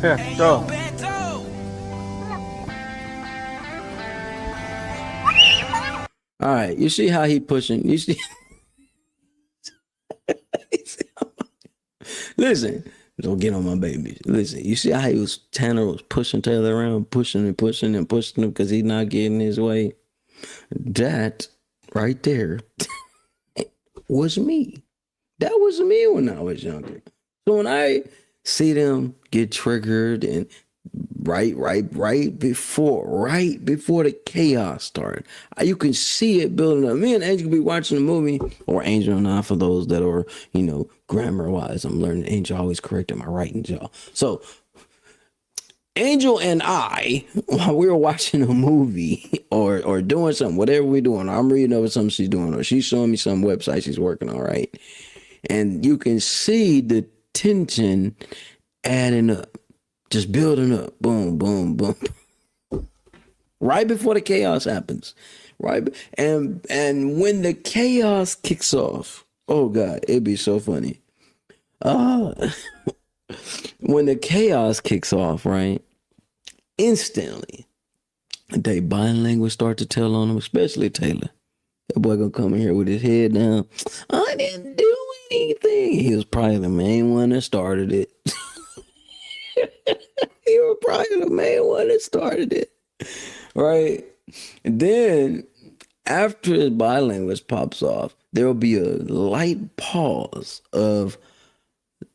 Here, go. All right, you see how he pushing? You see? Listen, don't get on my baby. Listen, you see how Tanner was pushing Taylor around, pushing him because he's not getting his way? That right there was me. That was me when I was younger. So when I see them get triggered and right before the chaos started, you can see it building up. Me and Angel could be watching a movie, or Angel and I, for those that are, grammar wise, I'm learning. Angel always correcting my writing, y'all. So Angel and I, while we were watching a movie or doing something, whatever we're doing, I'm reading over something she's doing, or she's showing me some website she's working on, right? And you can see the tension adding up, just building up, boom, boom, boom, right before the chaos happens, right? And when the chaos kicks off, oh God, it'd be so funny. When the chaos kicks off, right? Instantly, they body language start to tell on them, especially Taylor. That boy gonna come in here with his head down. I didn't do anything. He was probably the main one that started it. He was probably the main one that started it, right? And then after his body language pops off, there will be a light pause of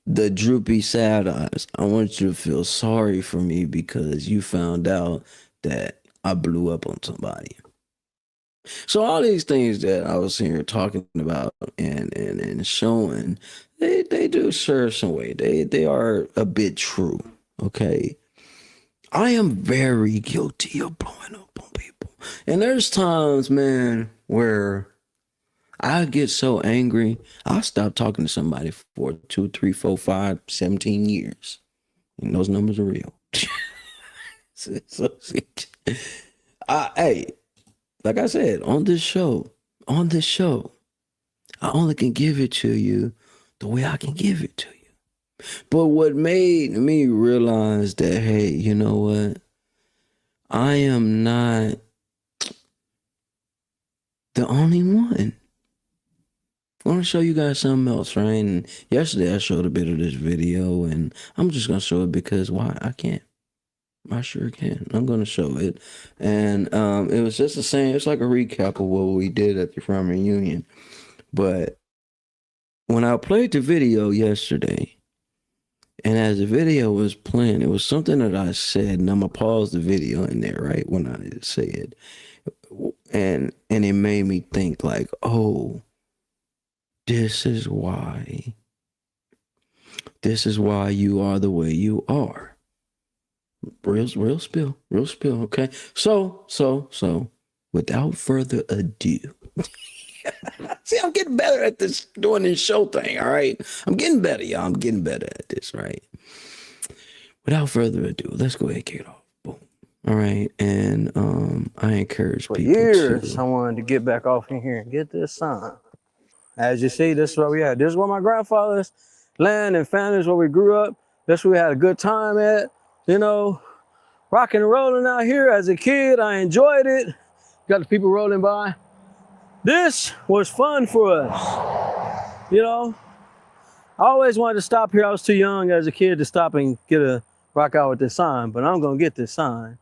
the droopy sad eyes. I want you to feel sorry for me because you found out that I blew up on somebody. So all these things that I was here talking about and showing, they do serve some way. They are a bit true. Okay. I am very guilty of blowing up on people. And there's times, man, where I get so angry, I'll stop talking to somebody for 2, 3, 4, 5, 17 years. And those numbers are real. Hey, like I said, on this show, I only can give it to you the way I can give it to you. But what made me realize that, hey, you know what? I am not the only one. I want to show you guys something else, right? And yesterday I showed a bit of this video, and I'm just going to show it because why? I can't. I sure can. I'm going to show it. And it was just the same. It's like a recap of what we did at the family reunion. But when I played the video yesterday, And as the video was playing, it was something that I said, and I'm gonna pause the video in there, right? When I said, and it made me think like, oh, this is why you are the way you are. Real spill, okay? So, without further ado, see, I'm getting better at this, doing this show thing, all right? I'm getting better, y'all. I'm getting better at this, right? Without further ado, let's go ahead and kick it off. Boom. All right, and I encourage For people years, to... I wanted to get back off in here and get this sign. As you see, this is where we at. This is where my grandfather's land and family is where we grew up. That's where we had a good time at. You know, rocking and rolling out here as a kid. I enjoyed it. Got the people rolling by. This was fun for us. You know, I always wanted to stop here. I was too young as a kid to stop and get a rock out with this sign, but I'm gonna get this sign.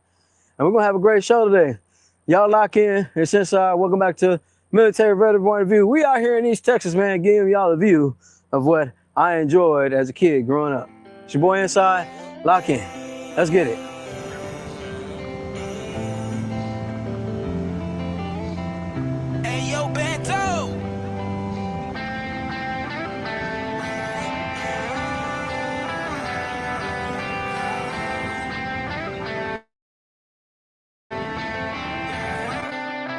And we're gonna have a great show today. Y'all lock in. It's Inside. Welcome back to Military Veteran Point of View. We out here in East Texas, man, giving y'all a view of what I enjoyed as a kid growing up. It's your boy Inside. Lock in. Let's get it. Hey, yo, Bento!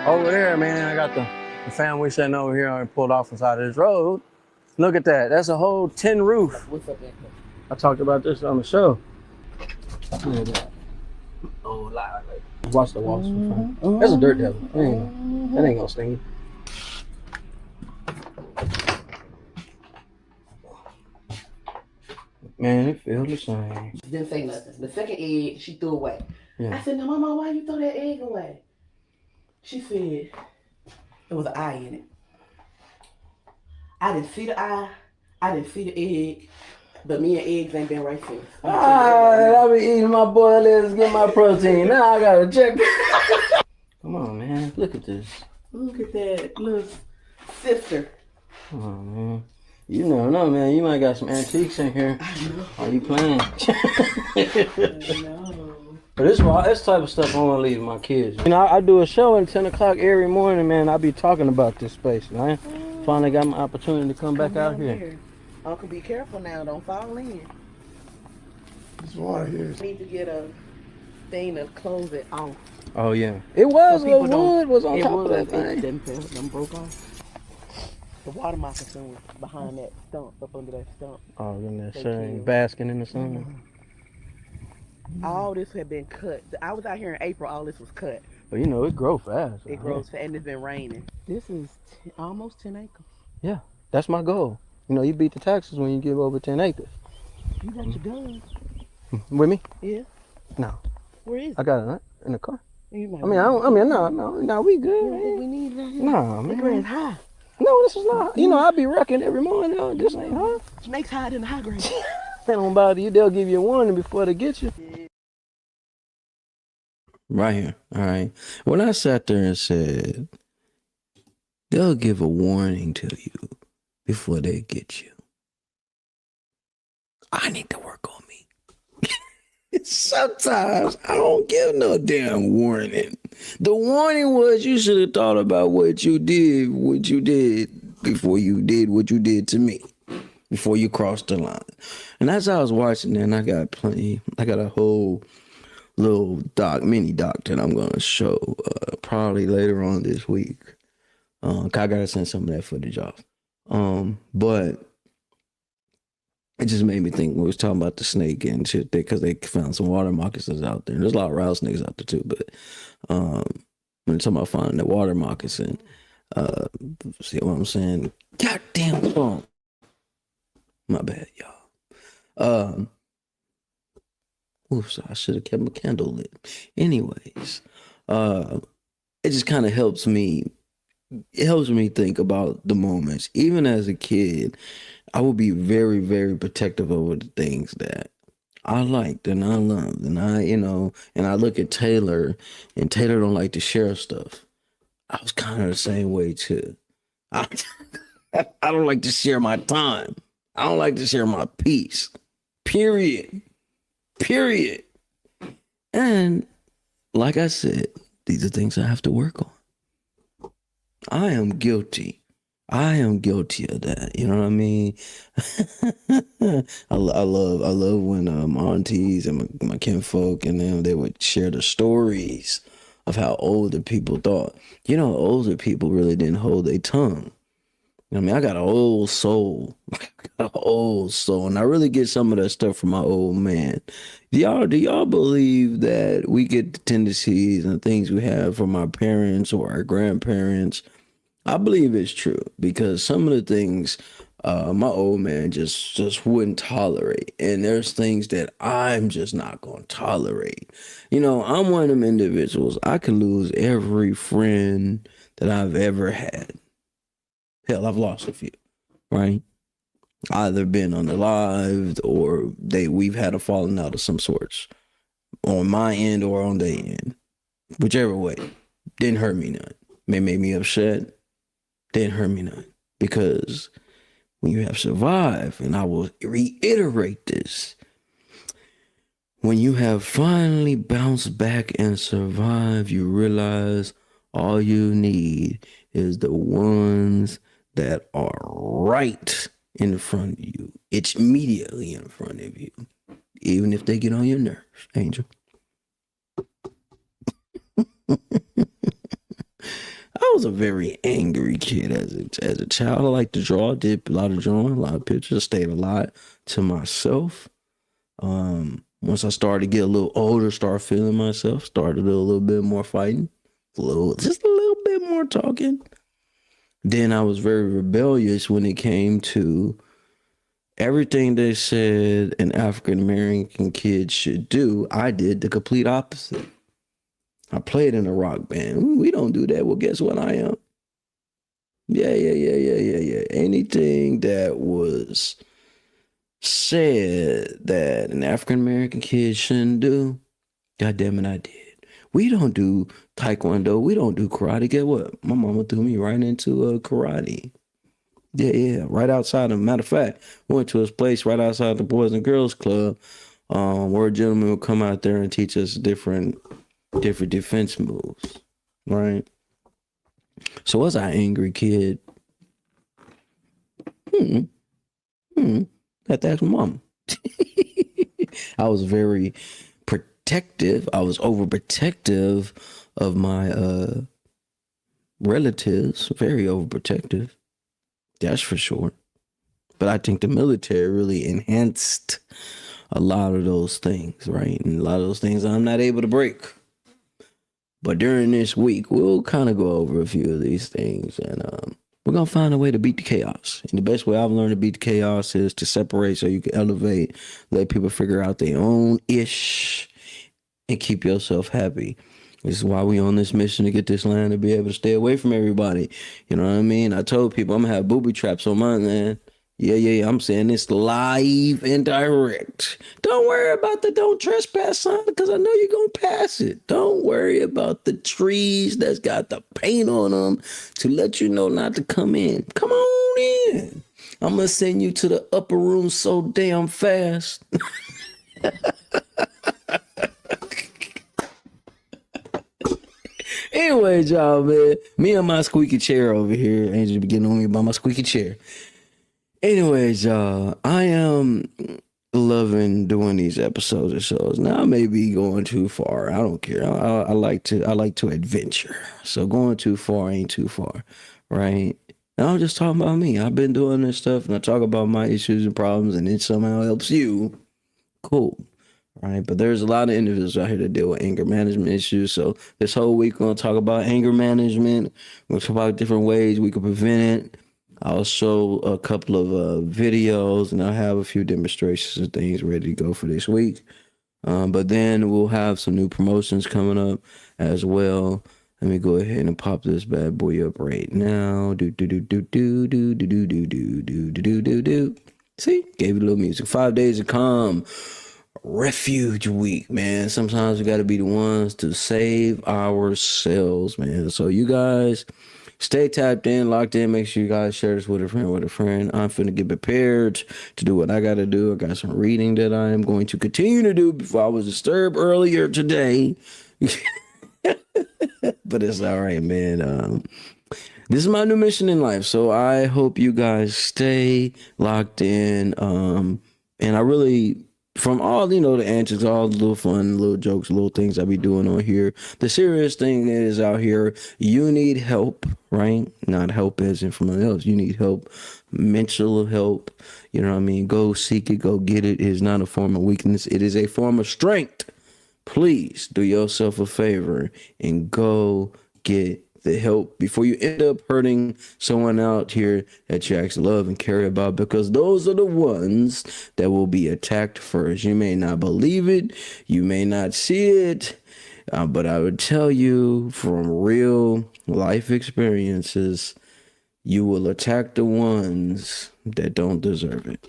Over there, man, I got the family sitting over here and pulled off inside of this road. Look at that. That's a whole tin roof. I talked about this on the show. Look at that. Oh, watch the walls. That's a dirt devil. That ain't gonna sting you. Man, it feels the same. Didn't say nothing. The second egg she threw away. Yeah. I said, "No, Mama, why you throw that egg away?" She said, "There was an eye in it." I didn't see the eye. I didn't see the egg. But me and eggs ain't been right since. I be eating my boiled eggs to get my protein. Now I gotta check. Come on, man. Look at this. Look at that little sister. Come on, man. You never know, man. You might got some antiques in here. I know. Are you playing? I know. But this type of stuff I want to leave my kids. You know, I do a show at 10 o'clock every morning, man. I be talking about this space, man. Finally got my opportunity to come back out here. Uncle, be careful now. Don't fall in. It's water here. Need to get a thing to close it off. Oh, yeah. It was, So people the don't- wood was on It top was, of that it thing. them broke off. The water moccasin was behind that stump, up under that stump. Oh, in that They sun, killed. basking in the sun. All this had been cut. I was out here in April. All this was cut. But you know, it grows fast. It grows, and it's been raining. This is almost 10 acres. Yeah, that's my goal. You know, you beat the taxes when you give over 10 acres. You got your gun? With me? Yeah. No, Where is it? I got it in the car. You might I mean, no, we you good. don't think we need it out here? Nah, The man. grand's high. No, this is not. You know, I be wrecking every morning. No, this ain't hard. Snake's higher than the high grade. They don't bother you. They'll give you a warning before they get you. Right here. All right. When I sat there and said, they'll give a warning to you before they get you, I need to work on me. Sometimes I don't give no damn warning. The warning was you should have thought about what you did before you did what you did to me, before you crossed the line. And as I was watching, and I got a whole little mini doc that I'm gonna show probably later on this week. I gotta send some of that footage off. But it just made me think when we was talking about the snake and shit, because they found some water moccasins out there. And there's a lot of rattlesnakes out there too, but when they're talking about finding the water moccasin, see what I'm saying? Goddamn, what's wrong? My bad, y'all. Oops, I should have kept my candle lit. Anyways, it just kind of helps me. It helps me think about the moments. Even as a kid, I would be very, very protective over the things that I liked and I loved. And and I look at Taylor, and Taylor don't like to share stuff. I was kind of the same way too. I don't like to share my time. I don't like to share my peace. Period. Period. And like I said, these are things I have to work on. I am guilty. I am guilty of that. You know what I mean? I love when aunties and my kinfolk and them, they would share the stories of how older people thought. You know, older people really didn't hold their tongue. I mean, I got an old soul. And I really get some of that stuff from my old man. Do y'all believe that we get the tendencies and things we have from our parents or our grandparents? I believe it's true because some of the things my old man just wouldn't tolerate, and there's things that I'm just not going to tolerate. You know, I'm one of them individuals. I could lose every friend that I've ever had. Hell, I've lost a few, right? Either been unalived or we've had a falling out of some sorts on my end or on their end. Whichever way, didn't hurt me none. May make me upset, didn't hurt me none. Because when you have survived, and I will reiterate this, when you have finally bounced back and survived, you realize all you need is the ones that are right in front of you. It's immediately in front of you, even if they get on your nerves, Angel. I was a very angry kid as a child. I liked to draw, did a lot of drawing, a lot of pictures, stayed a lot to myself. Once I started to get a little older, started feeling myself, started to do a little bit more fighting, just a little bit more talking. Then I was very rebellious when it came to everything they said an African American kid should do. I did the complete opposite. I played in a rock band. We don't do that. Well, guess what I am? Yeah. Anything that was said that an African American kid shouldn't do, God damn it, I did. We don't do taekwondo. We don't do karate. Get what? My mama threw me right into karate. Yeah. Right outside. Matter of fact, we went to this place right outside the Boys and Girls Club, where a gentleman would come out there and teach us different defense moves, right? So was I an angry kid? Had to ask my mom. I was very protective. I was overprotective of my relatives. Very overprotective. That's for sure. But I think the military really enhanced a lot of those things, right? And a lot of those things I'm not able to break. But during this week, we'll kind of go over a few of these things, and we're going to find a way to beat the chaos. And the best way I've learned to beat the chaos is to separate so you can elevate, let people figure out their own ish, and keep yourself happy. This is why we on this mission to get this land to be able to stay away from everybody. You know what I mean? I told people I'm going to have booby traps on my land. Yeah. I'm saying this live and direct. Don't worry about the don't trespass sign because I know you're going to pass it. Don't worry about the trees that's got the paint on them to let you know not to come in. Come on in. I'm going to send you to the upper room so damn fast. Anyway, y'all, man. Me and my squeaky chair over here. Angel be getting on me about my squeaky chair. Anyways, y'all, I am loving doing these episodes or shows. Now I may be going too far. I don't care. I like to adventure. So going too far ain't too far, right? And I'm just talking about me. I've been doing this stuff and I talk about my issues and problems and it somehow helps you. Cool. Right. But there's a lot of individuals out here that deal with anger management issues. So this whole week we're going to talk about anger management. We'll talk about different ways we can prevent it. I'll show a couple of videos and I'll have a few demonstrations and things ready to go for this week. But then we'll have some new promotions coming up as well. Let me go ahead and pop this bad boy up right now. See, gave you a little music. 5 days of calm. Refuge week, man. Sometimes we got to be the ones to save ourselves, man. So you guys, stay tapped in, locked in. Make sure you guys share this with a friend. I'm finna get prepared to do what I gotta do. I got some reading that I am going to continue to do before I was disturbed earlier today. But it's all right, man. This is my new mission in life, so I hope you guys stay locked in. And I really, from all, the antics, all the little fun, little jokes, little things I be doing on here, the serious thing is out here, you need help, right? Not help as in from someone else. You need help, mental help. You know what I mean? Go seek it, go get it. It is not a form of weakness. It is a form of strength. Please do yourself a favor and go get the help before you end up hurting someone out here that you actually love and care about, because those are the ones that will be attacked first. You may not believe it, you may not see it, but I would tell you from real life experiences, you will attack the ones that don't deserve it.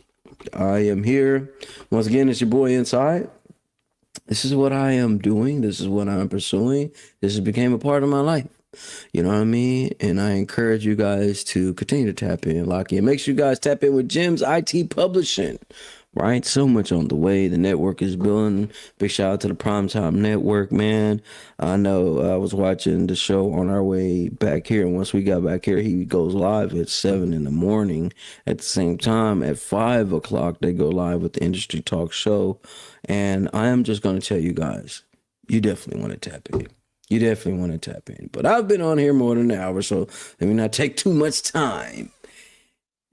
I am here. Once again, it's your boy Inside. This is what I am doing. This is what I'm pursuing. This has became a part of my life. You know what I mean? And I encourage you guys to continue to tap in, lock in. Make sure you guys tap in with Gems IT Publishing, right? So much on the way. The network is building. Big shout out to the Primetime Network, man. I know I was watching the show on our way back here. And once we got back here, he goes live at 7 in the morning. At the same time, at 5 o'clock, they go live with the Industry Talk Show. And I am just going to tell you guys, you definitely want to tap in. You definitely want to tap in. But I've been on here more than an hour, so let me not take too much time.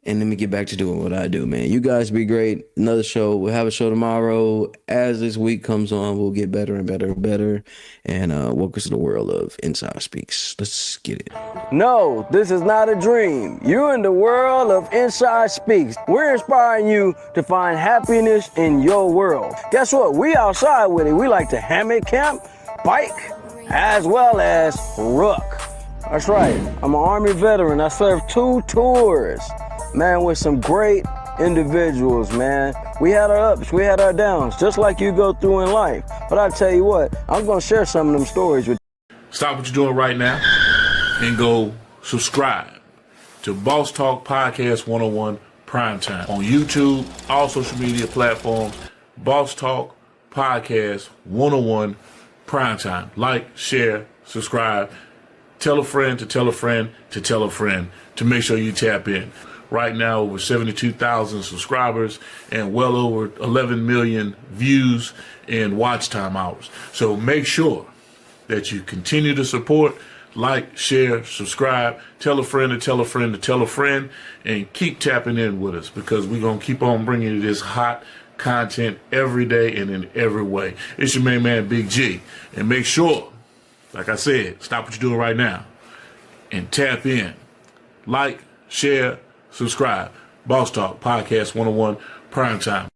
And let me get back to doing what I do, man. You guys be great. Another show. We'll have a show tomorrow. As this week comes on, we'll get better and better and better. And welcome to the world of Inside Speaks. Let's get it. No, this is not a dream. You're in the world of Inside Speaks. We're inspiring you to find happiness in your world. Guess what? We outside with it. We like to hammock camp, bike, as well as rook. That's right. I'm an Army veteran. I served 2 tours, man, with some great individuals, man. We had our ups, we had our downs, just like you go through in life. But I tell you what, I'm going to share some of them stories with you. Stop what you're doing right now and go subscribe to Boss Talk Podcast 101 Primetime on YouTube, all social media platforms. Boss Talk Podcast 101 Primetime. Like, share, subscribe. Tell a friend to tell a friend to tell a friend to make sure you tap in. Right now, over 72,000 subscribers and well over 11 million views and watch time hours. So make sure that you continue to support, like, share, subscribe, tell a friend to tell a friend to tell a friend, and keep tapping in with us, because we're going to keep on bringing you this hot content every day and in every way. It's your main man, Big G. And make sure, like I said, stop what you're doing right now and tap in. Like, share, subscribe. Boss Talk Podcast 101 Primetime.